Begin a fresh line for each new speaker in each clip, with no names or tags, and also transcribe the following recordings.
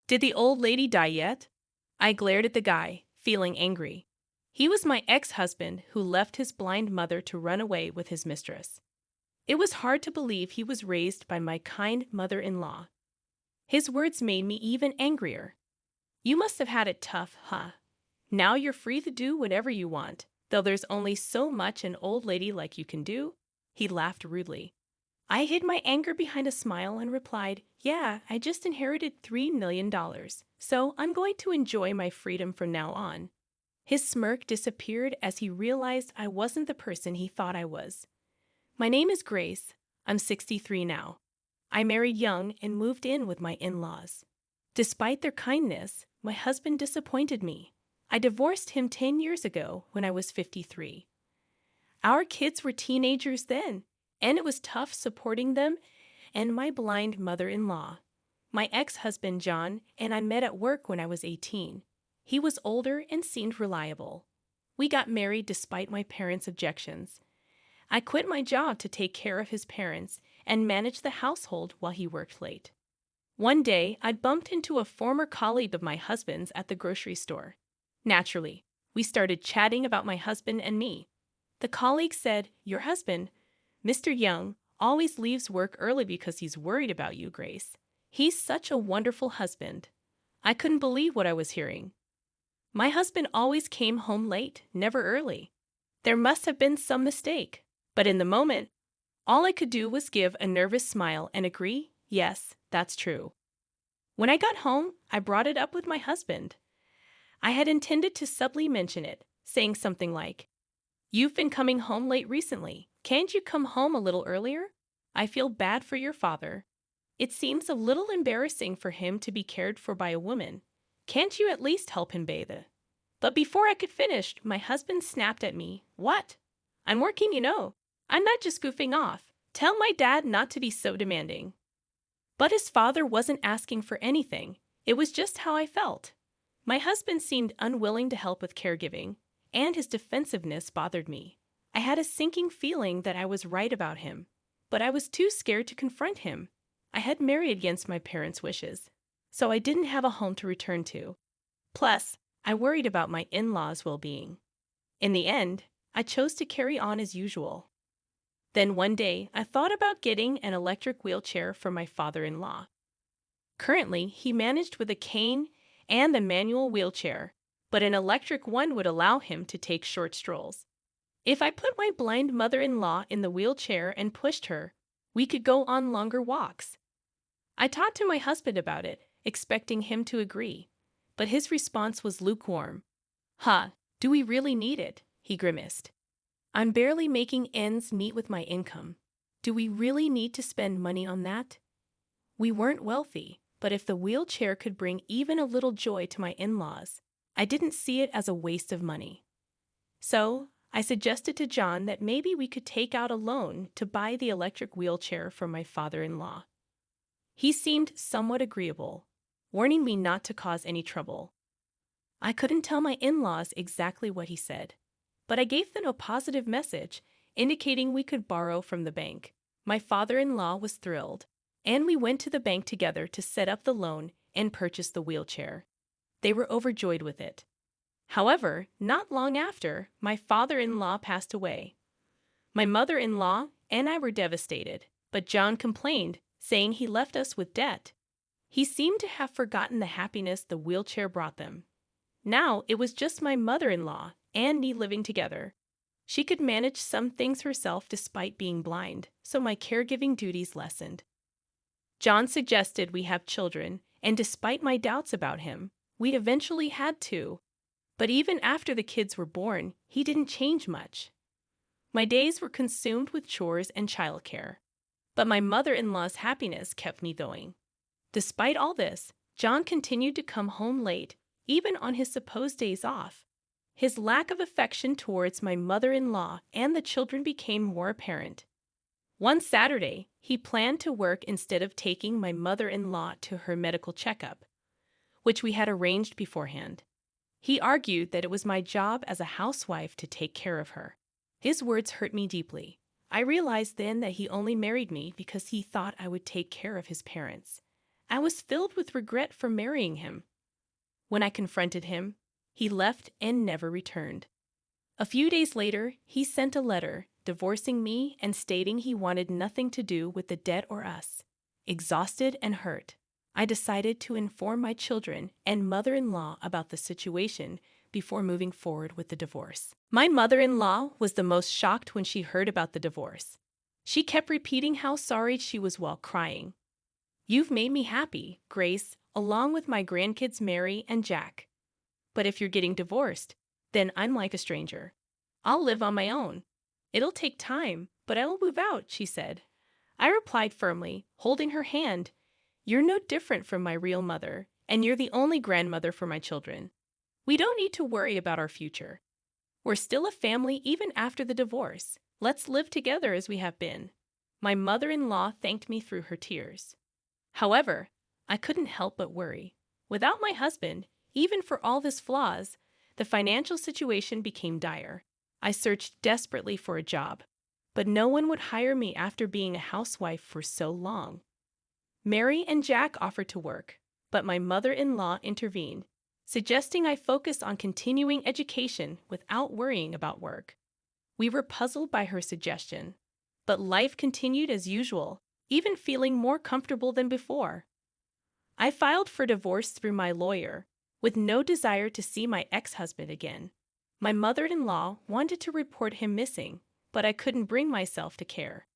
Did the old lady die yet? I glared at the guy, feeling angry. He was my ex-husband who left his blind mother to run away with his mistress. It was hard to believe he was raised by my kind mother-in-law. His words made me even angrier. You must have had it tough, huh? Now you're free to do whatever you want, though there's only so much an old lady like you can do? He laughed rudely. I hid my anger behind a smile and replied, yeah, I just inherited $3 million, so I'm going to enjoy my freedom from now on. His smirk disappeared as he realized I wasn't the person he thought I was. My name is Grace. I'm 63 now. I married young and moved in with my in-laws. Despite their kindness, my husband disappointed me. I divorced him 10 years ago when I was 53. Our kids were teenagers then, and it was tough supporting them and my blind mother-in-law. My ex-husband, John, and I met at work when I was 18. He was older and seemed reliable. We got married despite my parents' objections. I quit my job to take care of his parents and manage the household while he worked late. One day, I bumped into a former colleague of my husband's at the grocery store. Naturally, we started chatting about my husband and me. The colleague said, "Your husband, Mr. Young, always leaves work early because he's worried about you, Grace. He's such a wonderful husband." I couldn't believe what I was hearing. My husband always came home late, never early. There must have been some mistake. But in the moment, all I could do was give a nervous smile and agree, yes, that's true. When I got home, I brought it up with my husband. I had intended to subtly mention it, saying something like, "You've been coming home late recently. Can't you come home a little earlier? I feel bad for your father. It seems a little embarrassing for him to be cared for by a woman. Can't you at least help him bathe?" But before I could finish, my husband snapped at me. "What? I'm working, you know. I'm not just goofing off. Tell my dad not to be so demanding." But his father wasn't asking for anything. It was just how I felt. My husband seemed unwilling to help with caregiving, and his defensiveness bothered me. I had a sinking feeling that I was right about him, but I was too scared to confront him. I had married against my parents' wishes, so I didn't have a home to return to. Plus, I worried about my in-laws' well-being. In the end, I chose to carry on as usual. Then one day, I thought about getting an electric wheelchair for my father-in-law. Currently, he managed with a cane and a manual wheelchair, but an electric one would allow him to take short strolls. If I put my blind mother-in-law in the wheelchair and pushed her, we could go on longer walks. I talked to my husband about it, expecting him to agree, but his response was lukewarm. "Huh, do we really need it?" he grimaced. "I'm barely making ends meet with my income. Do we really need to spend money on that?" We weren't wealthy, but if the wheelchair could bring even a little joy to my in-laws, I didn't see it as a waste of money. So, I suggested to John that maybe we could take out a loan to buy the electric wheelchair for my father-in-law. He seemed somewhat agreeable, warning me not to cause any trouble. I couldn't tell my in-laws exactly what he said, but I gave them a positive message, indicating we could borrow from the bank. My father-in-law was thrilled, and we went to the bank together to set up the loan and purchase the wheelchair. They were overjoyed with it. However, not long after, my father-in-law passed away. My mother-in-law and I were devastated, but John complained, saying he left us with debt. He seemed to have forgotten the happiness the wheelchair brought them. Now it was just my mother-in-law and me living together. She could manage some things herself despite being blind, so my caregiving duties lessened. John suggested we have children, and despite my doubts about him, we eventually had two. But even after the kids were born, he didn't change much. My days were consumed with chores and childcare, but my mother-in-law's happiness kept me going. Despite all this, John continued to come home late, even on his supposed days off. His lack of affection towards my mother-in-law and the children became more apparent. One Saturday, he planned to work instead of taking my mother-in-law to her medical checkup, which we had arranged beforehand. He argued that it was my job as a housewife to take care of her. His words hurt me deeply. I realized then that he only married me because he thought I would take care of his parents. I was filled with regret for marrying him. When I confronted him, he left and never returned. A few days later, he sent a letter divorcing me and stating he wanted nothing to do with the debt or us. Exhausted and hurt, I decided to inform my children and mother-in-law about the situation before moving forward with the divorce. My mother-in-law was the most shocked when she heard about the divorce. She kept repeating how sorry she was while crying. "You've made me happy, Grace, along with my grandkids Mary and Jack. But if you're getting divorced, then I'm like a stranger. I'll live on my own. It'll take time, but I'll move out," she said. I replied firmly, holding her hand, "You're no different from my real mother, and you're the only grandmother for my children. We don't need to worry about our future. We're still a family even after the divorce. Let's live together as we have been." My mother-in-law thanked me through her tears. However, I couldn't help but worry. Without my husband, even for all his flaws, the financial situation became dire. I searched desperately for a job, but no one would hire me after being a housewife for so long. Mary and Jack offered to work, but my mother-in-law intervened, suggesting I focus on continuing education without worrying about work. We were puzzled by her suggestion, but life continued as usual, even feeling more comfortable than before. I filed for divorce through my lawyer, with no desire to see my ex-husband again. My mother-in-law wanted to report him missing, but I couldn't bring myself to care.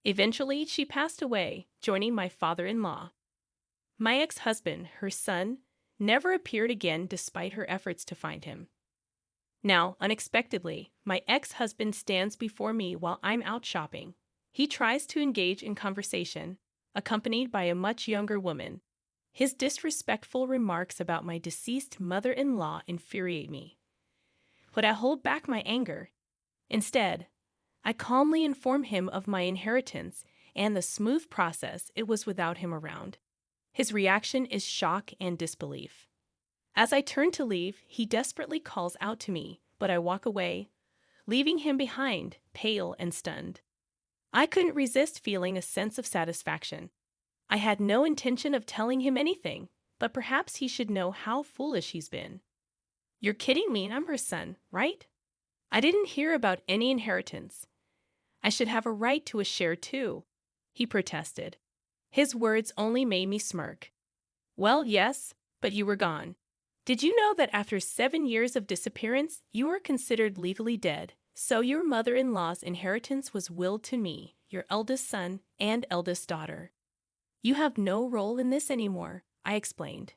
Eventually, she passed away, joining my father-in-law. My ex-husband, her son, never appeared again despite her efforts to find him. Now, unexpectedly, my ex-husband stands before me while I'm out shopping. He tries to engage in conversation, accompanied by a much younger woman. His disrespectful remarks about my deceased mother-in-law infuriate me. But I hold back my anger. Instead, I calmly inform him of my inheritance and the smooth process it was without him around. His reaction is shock and disbelief. As I turn to leave, he desperately calls out to me, but I walk away, leaving him behind, pale and stunned. I couldn't resist feeling a sense of satisfaction. I had no intention of telling him anything, but perhaps he should know how foolish he's been. "You're kidding me, and I'm her son, right? I didn't hear about any inheritance. I should have a right to a share too," he protested. His words only made me smirk. "Well, yes, but you were gone. Did you know that after 7 years of disappearance, you are considered legally dead? So your mother-in-law's inheritance was willed to me, your eldest son and eldest daughter. You have no role in this anymore," I explained.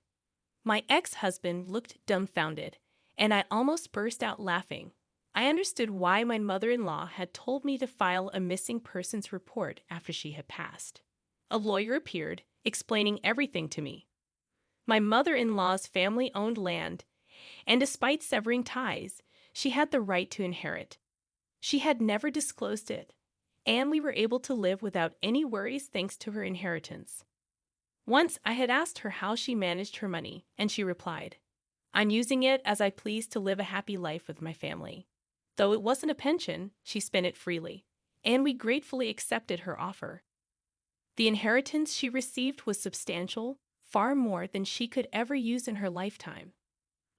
My ex-husband looked dumbfounded, and I almost burst out laughing. I understood why my mother-in-law had told me to file a missing persons report after she had passed. A lawyer appeared, explaining everything to me. My mother-in-law's family owned land, and despite severing ties, she had the right to inherit. She had never disclosed it, and we were able to live without any worries thanks to her inheritance. Once I had asked her how she managed her money, and she replied, "I'm using it as I please to live a happy life with my family." Though it wasn't a pension, she spent it freely, and we gratefully accepted her offer. The inheritance she received was substantial, far more than she could ever use in her lifetime.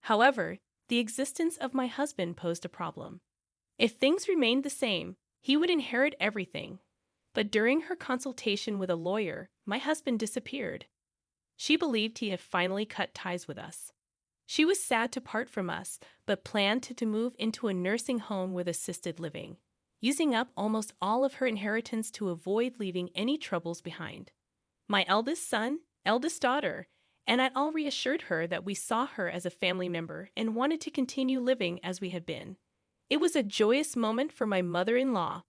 However, the existence of my husband posed a problem. If things remained the same, he would inherit everything. But during her consultation with a lawyer, my husband disappeared. She believed he had finally cut ties with us. She was sad to part from us, but planned to move into a nursing home with assisted living, using up almost all of her inheritance to avoid leaving any troubles behind. My eldest son, eldest daughter, and I all reassured her that we saw her as a family member and wanted to continue living as we had been. It was a joyous moment for my mother-in-law.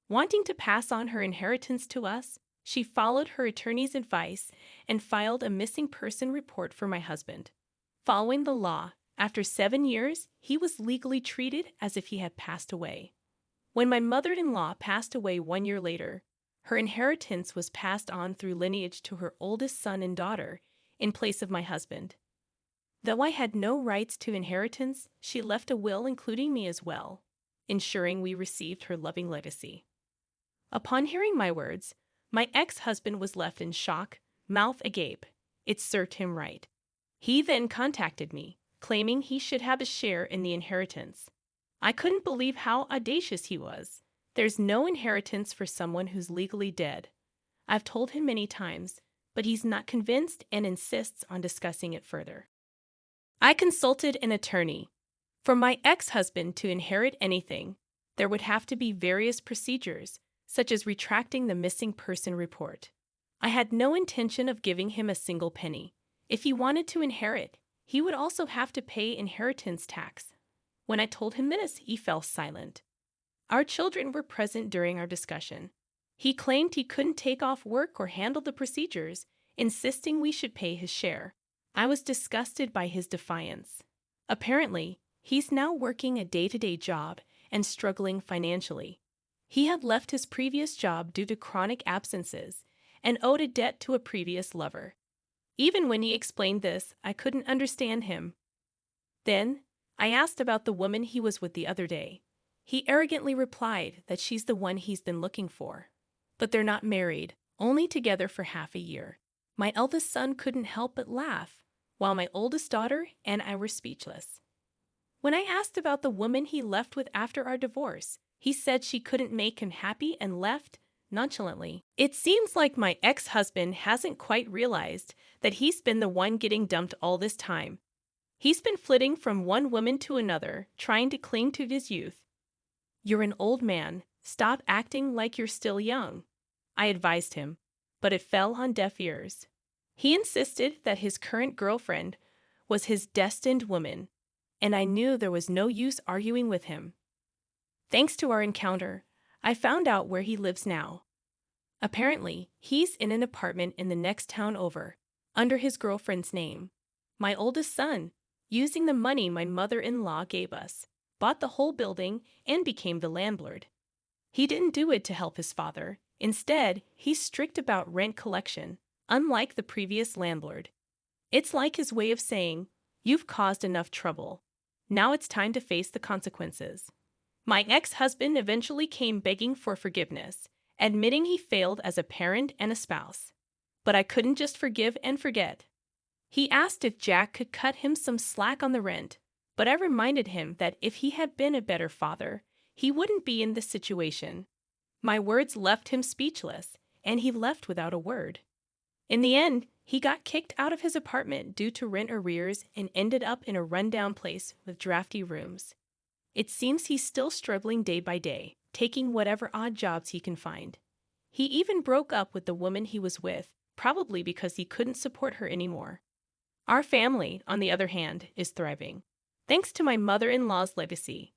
Wanting to pass on her inheritance to us, she followed her attorney's advice and filed a missing person report for my husband. Following the law, after 7 years, he was legally treated as if he had passed away. When my mother-in-law passed away 1 year later, her inheritance was passed on through lineage to her oldest son and daughter, in place of my husband. Though I had no rights to inheritance, she left a will including me as well, ensuring we received her loving legacy. Upon hearing my words, my ex-husband was left in shock, mouth agape. It served him right. He then contacted me, claiming he should have a share in the inheritance. I couldn't believe how audacious he was. There's no inheritance for someone who's legally dead. I've told him many times, but he's not convinced and insists on discussing it further. I consulted an attorney. For my ex-husband to inherit anything, there would have to be various procedures, such as retracting the missing person report. I had no intention of giving him a single penny. If he wanted to inherit, he would also have to pay inheritance tax. When I told him this, he fell silent. Our children were present during our discussion. He claimed he couldn't take off work or handle the procedures, insisting we should pay his share. I was disgusted by his defiance. Apparently, he's now working a day-to-day job and struggling financially. He had left his previous job due to chronic absences and owed a debt to a previous lover. Even when he explained this, I couldn't understand him. Then, I asked about the woman he was with the other day. He arrogantly replied that she's the one he's been looking for. But they're not married, only together for half a year. My eldest son couldn't help but laugh, while my oldest daughter and I were speechless. When I asked about the woman he left with after our divorce, he said she couldn't make him happy and left nonchalantly. It seems like my ex-husband hasn't quite realized that he's been the one getting dumped all this time. He's been flitting from one woman to another, trying to cling to his youth. You're an old man. Stop acting like you're still young, I advised him, but it fell on deaf ears. He insisted that his current girlfriend was his destined woman, and I knew there was no use arguing with him. Thanks to our encounter, I found out where he lives now. Apparently, he's in an apartment in the next town over, under his girlfriend's name. My oldest son, using the money my mother-in-law gave us, bought the whole building and became the landlord. He didn't do it to help his father. Instead, he's strict about rent collection, unlike the previous landlord. It's like his way of saying, "You've caused enough trouble. Now it's time to face the consequences." My ex-husband eventually came begging for forgiveness, admitting he failed as a parent and a spouse. But I couldn't just forgive and forget. He asked if Jack could cut him some slack on the rent, but I reminded him that if he had been a better father, he wouldn't be in this situation. My words left him speechless, and he left without a word. In the end, he got kicked out of his apartment due to rent arrears and ended up in a rundown place with drafty rooms. It seems he's still struggling day by day, taking whatever odd jobs he can find. He even broke up with the woman he was with, probably because he couldn't support her anymore. Our family, on the other hand, is thriving, thanks to my mother-in-law's legacy.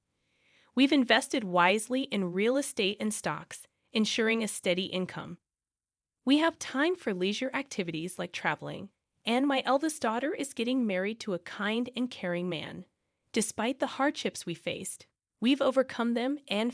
We've invested wisely in real estate and stocks, ensuring a steady income. We have time for leisure activities like traveling, and my eldest daughter is getting married to a kind and caring man. Despite the hardships we faced, we've overcome them and